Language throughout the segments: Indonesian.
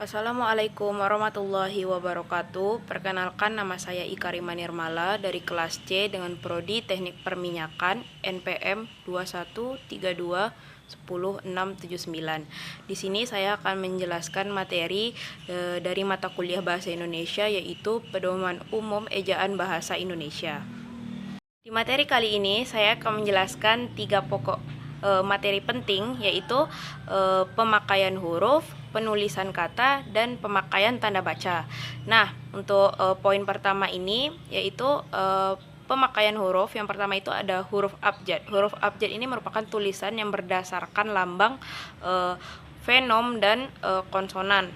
Assalamualaikum warahmatullahi wabarakatuh. Perkenalkan, nama saya Ika Rima Nirmala dari kelas C dengan prodi Teknik Perminyakan NPM 213210679. Di sini saya akan menjelaskan materi dari mata kuliah Bahasa Indonesia, yaitu Pedoman Umum Ejaan Bahasa Indonesia. Di materi kali ini saya akan menjelaskan tiga pokok materi penting, yaitu pemakaian huruf, penulisan kata, dan pemakaian tanda baca. Nah, untuk poin pertama ini yaitu pemakaian huruf. Yang pertama itu ada huruf abjad. Huruf abjad ini merupakan tulisan yang berdasarkan lambang, fenom, dan konsonan.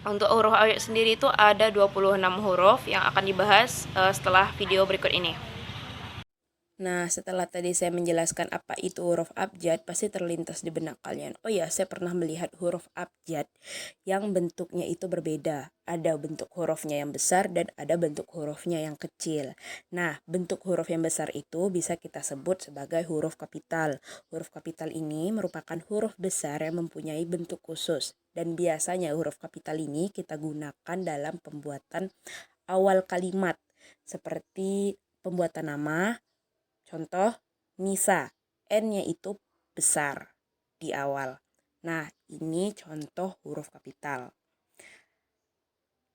Untuk huruf abjad sendiri itu ada 26 huruf yang akan dibahas setelah video berikut ini. Nah, setelah tadi saya menjelaskan apa itu huruf abjad, pasti terlintas di benak kalian. Oh ya, saya pernah melihat huruf abjad yang bentuknya itu berbeda. Ada bentuk hurufnya yang besar dan ada bentuk hurufnya yang kecil. Nah, bentuk huruf yang besar itu bisa kita sebut sebagai huruf kapital. Huruf kapital ini merupakan huruf besar yang mempunyai bentuk khusus. Dan biasanya huruf kapital ini kita gunakan dalam pembuatan awal kalimat, seperti pembuatan nama. Contoh, Nisa, N-nya itu besar di awal. Nah, ini contoh huruf kapital.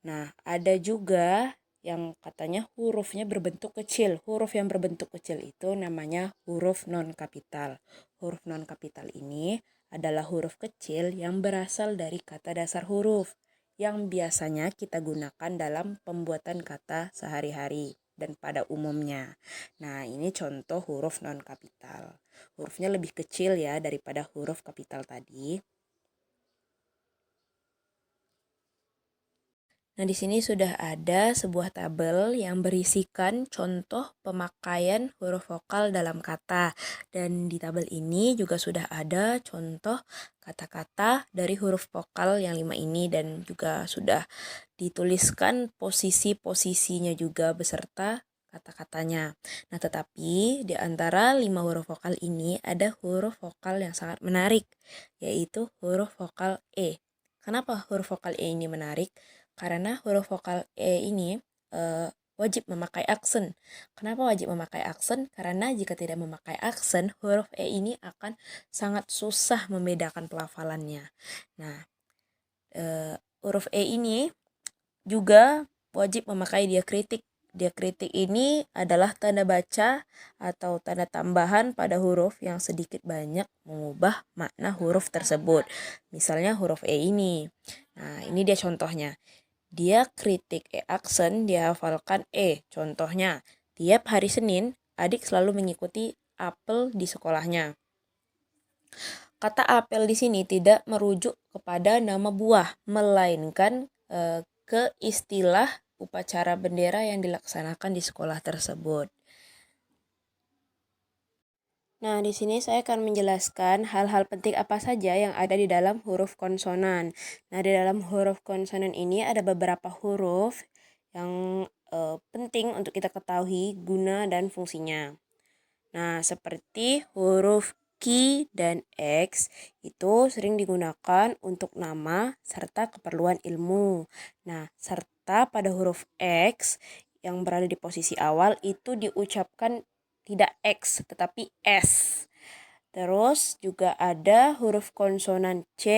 Nah, ada juga yang katanya hurufnya berbentuk kecil. Huruf yang berbentuk kecil itu namanya huruf non-kapital. Huruf non-kapital ini adalah huruf kecil yang berasal dari kata dasar huruf yang biasanya kita gunakan dalam pembuatan kata sehari-hari dan pada umumnya. Nah, ini contoh huruf non-kapital. Hurufnya lebih kecil ya daripada huruf kapital tadi. Nah, di sini sudah ada sebuah tabel yang berisikan contoh pemakaian huruf vokal dalam kata. Dan di tabel ini juga sudah ada contoh kata-kata dari huruf vokal yang 5 ini, dan juga sudah dituliskan posisi-posisinya juga beserta kata-katanya. Nah, tetapi di antara 5 huruf vokal ini ada huruf vokal yang sangat menarik, yaitu huruf vokal E. Kenapa huruf vokal E ini menarik? Karena huruf vokal E ini wajib memakai aksen. Kenapa wajib memakai aksen? Karena jika tidak memakai aksen, huruf E ini akan sangat susah membedakan pelafalannya. Nah, huruf E ini juga wajib memakai diakritik. Diakritik ini adalah tanda baca atau tanda tambahan pada huruf yang sedikit banyak mengubah makna huruf tersebut. Misalnya huruf E ini. Nah, ini dia contohnya. Dia kritik aksen, dia hafalkan Contohnya, tiap hari Senin, adik selalu mengikuti apel di sekolahnya. Kata apel di sini tidak merujuk kepada nama buah, melainkan ke istilah upacara bendera yang dilaksanakan di sekolah tersebut. Nah, di sini saya akan menjelaskan hal-hal penting apa saja yang ada di dalam huruf konsonan. Nah, di dalam huruf konsonan ini ada beberapa huruf yang penting untuk kita ketahui guna dan fungsinya. Nah, seperti huruf Q dan X itu sering digunakan untuk nama serta keperluan ilmu. Nah, serta pada huruf X yang berada di posisi awal itu diucapkan tidak X tetapi S. Terus juga ada huruf konsonan C,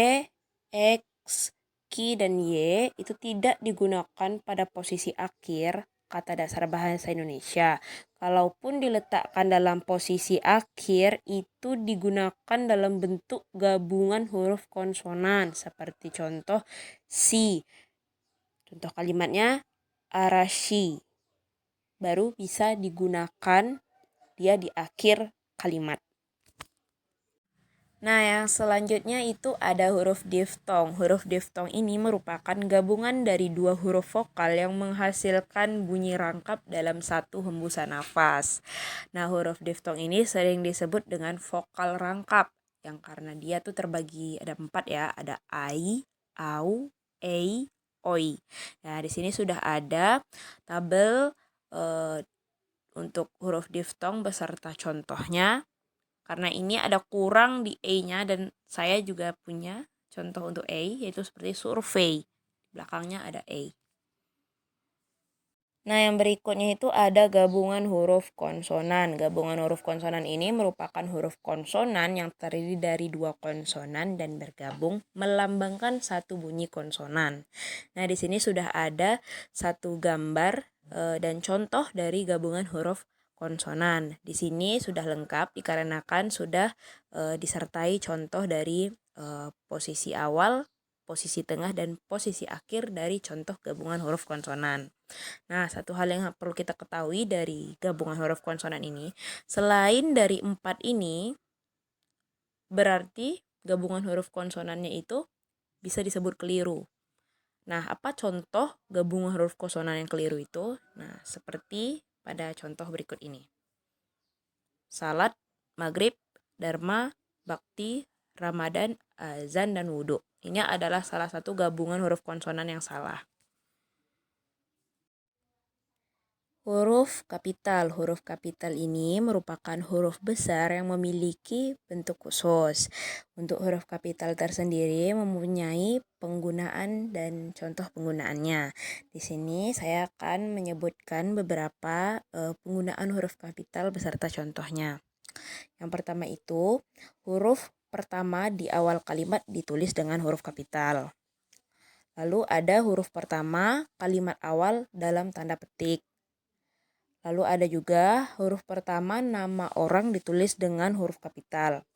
X, Q, dan Y itu tidak digunakan pada posisi akhir kata dasar bahasa Indonesia. Kalaupun diletakkan dalam posisi akhir, itu digunakan dalam bentuk gabungan huruf konsonan. Seperti contoh si. Contoh kalimatnya arashi. Baru bisa digunakan dia di akhir kalimat. Nah, yang selanjutnya itu ada huruf diftong. Huruf diftong ini merupakan gabungan dari dua huruf vokal yang menghasilkan bunyi rangkap dalam satu hembusan nafas. Nah, huruf diftong ini sering disebut dengan vokal rangkap, yang karena dia tuh terbagi ada 4 ya, ada ai, au, ei, oi. Nah, di sini sudah ada tabel untuk huruf diftong beserta contohnya. Karena ini ada kurang di E-nya dan saya juga punya contoh untuk A yaitu seperti survei. Belakangnya ada A. Nah, yang berikutnya itu ada gabungan huruf konsonan. Gabungan huruf konsonan ini merupakan huruf konsonan yang terdiri dari dua konsonan dan bergabung melambangkan satu bunyi konsonan. Nah, di sini sudah ada satu gambar dan contoh dari gabungan huruf konsonan. Di sini sudah lengkap dikarenakan sudah disertai contoh dari posisi awal, posisi tengah, dan posisi akhir dari contoh gabungan huruf konsonan. Nah, satu hal yang perlu kita ketahui dari gabungan huruf konsonan ini, selain dari 4 ini, berarti gabungan huruf konsonannya itu bisa disebut keliru. Nah, apa contoh gabungan huruf konsonan yang keliru itu? Nah, seperti pada contoh berikut ini. Salat, maghrib, dharma, bakti, ramadan, azan, dan wudhu. Ini adalah salah satu gabungan huruf konsonan yang salah. Huruf kapital. Huruf kapital ini merupakan huruf besar yang memiliki bentuk khusus. Untuk huruf kapital tersendiri mempunyai penggunaan dan contoh penggunaannya. Di sini saya akan menyebutkan beberapa penggunaan huruf kapital beserta contohnya. Yang pertama itu, huruf pertama di awal kalimat ditulis dengan huruf kapital. Lalu ada huruf pertama kalimat awal dalam tanda petik. Lalu ada juga huruf pertama nama orang ditulis dengan huruf kapital.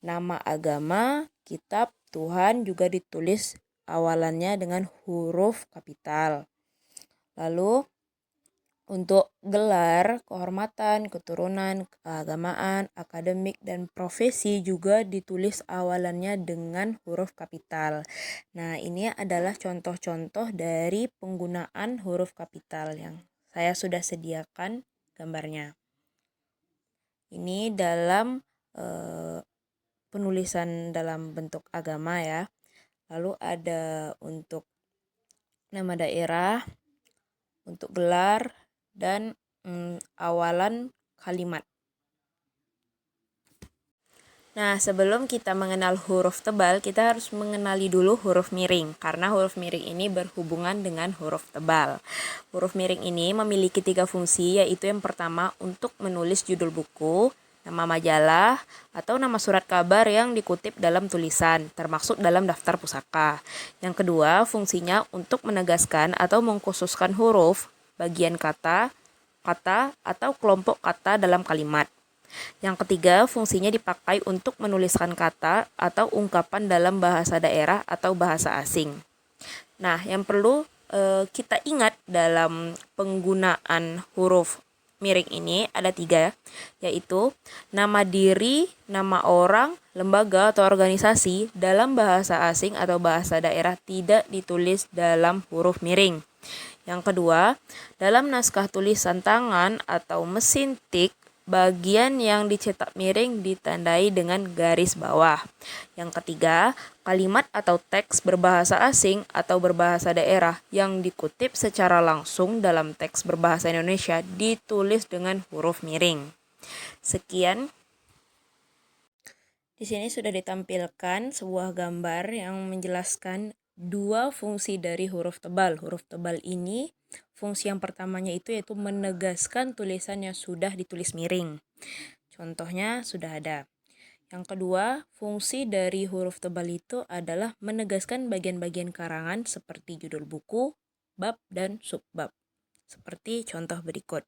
Nama agama, kitab, Tuhan juga ditulis awalannya dengan huruf kapital. Lalu untuk gelar, kehormatan, keturunan, keagamaan, akademik, dan profesi juga ditulis awalannya dengan huruf kapital. Nah, ini adalah contoh-contoh dari penggunaan huruf kapital yang saya sudah sediakan gambarnya. Ini dalam penulisan dalam bentuk agama ya. Lalu ada untuk nama daerah, untuk gelar, dan awalan kalimat. Nah, sebelum kita mengenal huruf tebal, kita harus mengenali dulu huruf miring, karena huruf miring ini berhubungan dengan huruf tebal. Huruf miring ini memiliki 3 fungsi, yaitu yang pertama untuk menulis judul buku, nama majalah, atau nama surat kabar yang dikutip dalam tulisan, termasuk dalam daftar pusaka. Yang kedua, fungsinya untuk menegaskan atau mengkhususkan huruf, bagian kata, atau kelompok kata dalam kalimat. Yang ketiga, fungsinya dipakai untuk menuliskan kata atau ungkapan dalam bahasa daerah atau bahasa asing. Nah, yang perlu kita ingat dalam penggunaan huruf miring ini ada 3, yaitu nama diri, nama orang, lembaga atau organisasi dalam bahasa asing atau bahasa daerah tidak ditulis dalam huruf miring. Yang kedua, dalam naskah tulisan tangan atau mesin tik, bagian yang dicetak miring ditandai dengan garis bawah. Yang ketiga, kalimat atau teks berbahasa asing atau berbahasa daerah yang dikutip secara langsung dalam teks berbahasa Indonesia ditulis dengan huruf miring. Sekian. Di sini sudah ditampilkan sebuah gambar yang menjelaskan 2 fungsi dari huruf tebal. Huruf tebal ini fungsi yang pertamanya itu yaitu menegaskan tulisan yang sudah ditulis miring. Contohnya sudah ada. Yang kedua, fungsi dari huruf tebal itu adalah menegaskan bagian-bagian karangan seperti judul buku, bab, dan subbab. Seperti contoh berikut.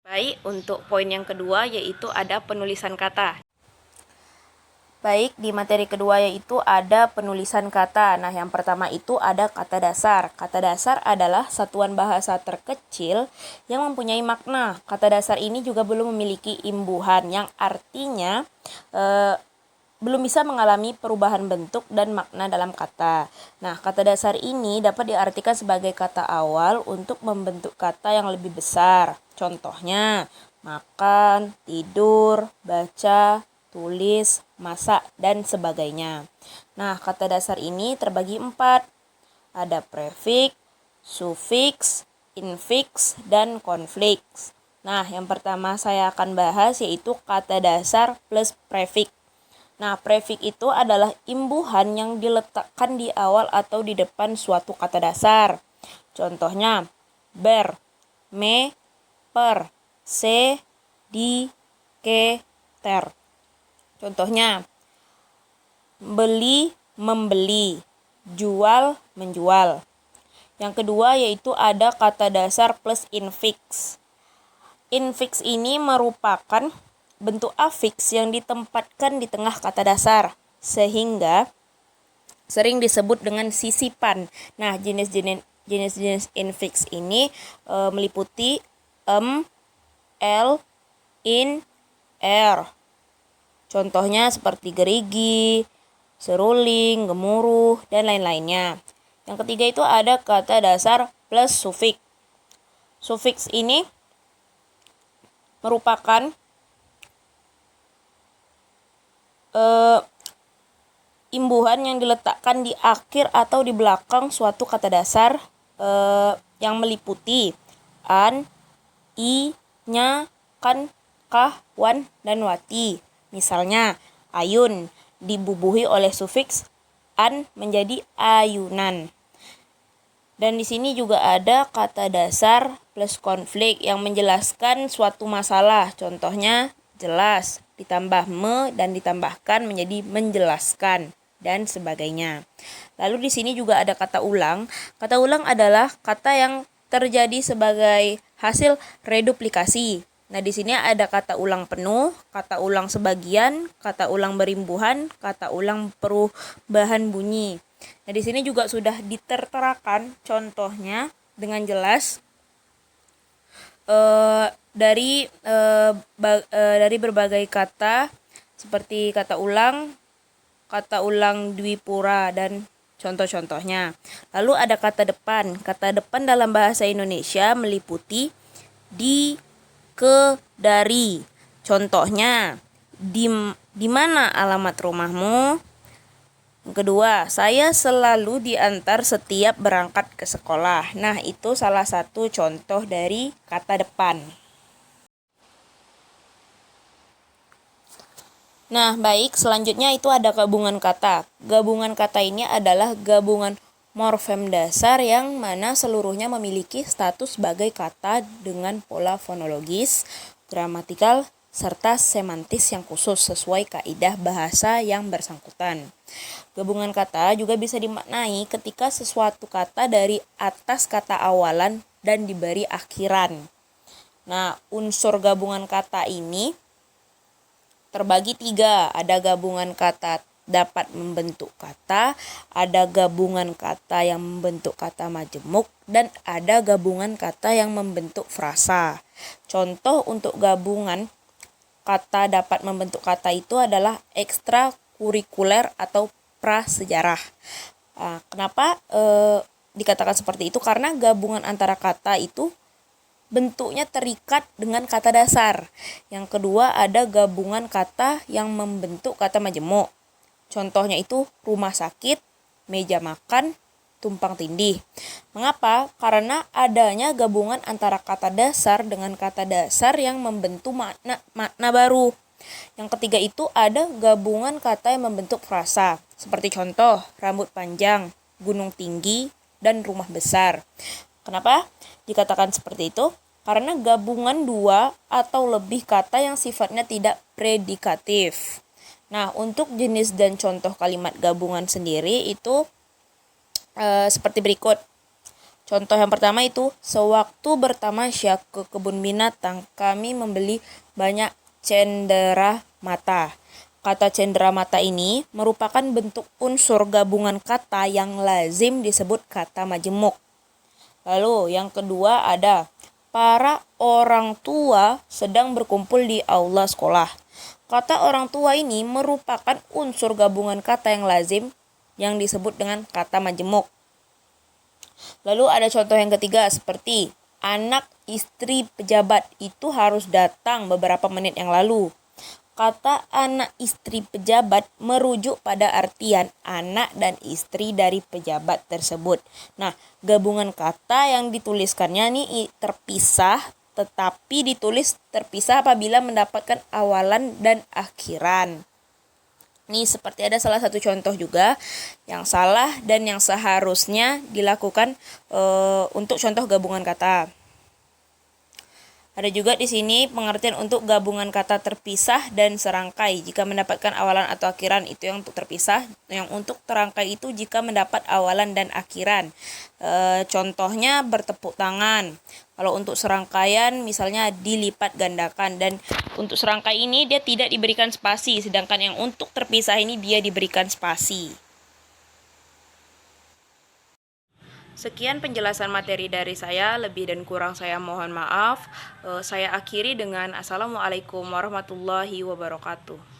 Baik, untuk poin yang kedua yaitu ada penulisan kata. Baik, di materi kedua yaitu ada penulisan kata. Nah, yang pertama itu ada kata dasar. Kata dasar adalah satuan bahasa terkecil yang mempunyai makna. Kata dasar ini juga belum memiliki imbuhan, yang artinya belum bisa mengalami perubahan bentuk dan makna dalam kata. Nah, kata dasar ini dapat diartikan sebagai kata awal untuk membentuk kata yang lebih besar. Contohnya, makan, tidur, baca, tulis, masak, dan sebagainya. Nah, kata dasar ini terbagi 4. Ada prefiks, sufiks, infiks, dan konfliks. Nah, yang pertama saya akan bahas yaitu kata dasar plus prefiks. Nah, prefix itu adalah imbuhan yang diletakkan di awal atau di depan suatu kata dasar. Contohnya, ber, me, per, se, di, ke, ter. Contohnya, beli, membeli, jual, menjual. Yang kedua yaitu ada kata dasar plus infix. Infix ini merupakan bentuk afiks yang ditempatkan di tengah kata dasar, sehingga sering disebut dengan sisipan. Nah, jenis-jenis infix ini meliputi l, in, er. Contohnya seperti gerigi, seruling, gemuruh, dan lain-lainnya. Yang ketiga itu ada kata dasar plus sufiks. Sufiks ini merupakan imbuhan yang diletakkan di akhir atau di belakang suatu kata dasar yang meliputi an, i, nya, kan, kah, wan, dan wati. Misalnya, ayun dibubuhi oleh sufiks an menjadi ayunan. Dan di sini juga ada kata dasar plus konflik yang menjelaskan suatu masalah. Contohnya jelas ditambah me dan ditambahkan menjadi menjelaskan dan sebagainya. Lalu di sini juga ada kata ulang. Kata ulang adalah kata yang terjadi sebagai hasil reduplikasi. Nah, di sini ada kata ulang penuh, kata ulang sebagian, kata ulang berimbuhan, kata ulang perubahan bunyi. Nah, di sini juga sudah diterterakan contohnya dengan jelas dari berbagai kata seperti kata ulang dwipura dan contoh-contohnya. Lalu ada kata depan. Kata depan dalam bahasa Indonesia meliputi di, ke, dari. Contohnya, di mana alamat rumahmu? Yang kedua, saya selalu diantar setiap berangkat ke sekolah. Nah, itu salah satu contoh dari kata depan. Nah, baik, selanjutnya itu ada gabungan kata. Gabungan kata ini adalah gabungan morfem dasar yang mana seluruhnya memiliki status sebagai kata dengan pola fonologis, gramatikal, serta semantis yang khusus sesuai kaidah bahasa yang bersangkutan. Gabungan kata juga bisa dimaknai ketika sesuatu kata dari atas kata awalan dan diberi akhiran. Nah, unsur gabungan kata ini terbagi 3. Ada gabungan kata dapat membentuk kata, ada gabungan kata yang membentuk kata majemuk, dan ada gabungan kata yang membentuk frasa. Contoh untuk gabungan kata dapat membentuk kata itu adalah ekstrakurikuler atau prasejarah. Kenapa dikatakan seperti itu? Karena gabungan antara kata itu bentuknya terikat dengan kata dasar. Yang kedua ada gabungan kata yang membentuk kata majemuk. Contohnya itu rumah sakit, meja makan, tumpang tindih. Mengapa? Karena adanya gabungan antara kata dasar dengan kata dasar yang membentuk makna baru. Yang ketiga itu ada gabungan kata yang membentuk frasa. Seperti contoh, rambut panjang, gunung tinggi, dan rumah besar. Kenapa dikatakan seperti itu? Karena gabungan 2 atau lebih kata yang sifatnya tidak predikatif. Nah, untuk jenis dan contoh kalimat gabungan sendiri itu seperti berikut. Contoh yang pertama itu, sewaktu bertamasya ke kebun binatang, kami membeli banyak cendera mata. Kata cendera mata ini merupakan bentuk unsur gabungan kata yang lazim disebut kata majemuk. Lalu yang kedua ada para orang tua sedang berkumpul di aula sekolah. Kata orang tua ini merupakan unsur gabungan kata yang lazim yang disebut dengan kata majemuk. Lalu ada contoh yang ketiga seperti anak istri pejabat itu harus datang beberapa menit yang lalu. Kata anak istri pejabat merujuk pada artian anak dan istri dari pejabat tersebut. Nah, gabungan kata yang dituliskannya ini terpisah, tetapi ditulis terpisah apabila mendapatkan awalan dan akhiran. Ini seperti ada salah satu contoh juga yang salah dan yang seharusnya dilakukan untuk contoh gabungan kata. Ada juga di sini pengertian untuk gabungan kata terpisah dan serangkai. Jika mendapatkan awalan atau akhiran, itu yang untuk terpisah. Yang untuk terangkai itu jika mendapat awalan dan akhiran. Contohnya bertepuk tangan. Kalau untuk serangkaian misalnya dilipat gandakan. Dan untuk serangkai ini dia tidak diberikan spasi. Sedangkan yang untuk terpisah ini dia diberikan spasi. Sekian penjelasan materi dari saya, lebih dan kurang saya mohon maaf. Saya akhiri dengan Assalamualaikum warahmatullahi wabarakatuh.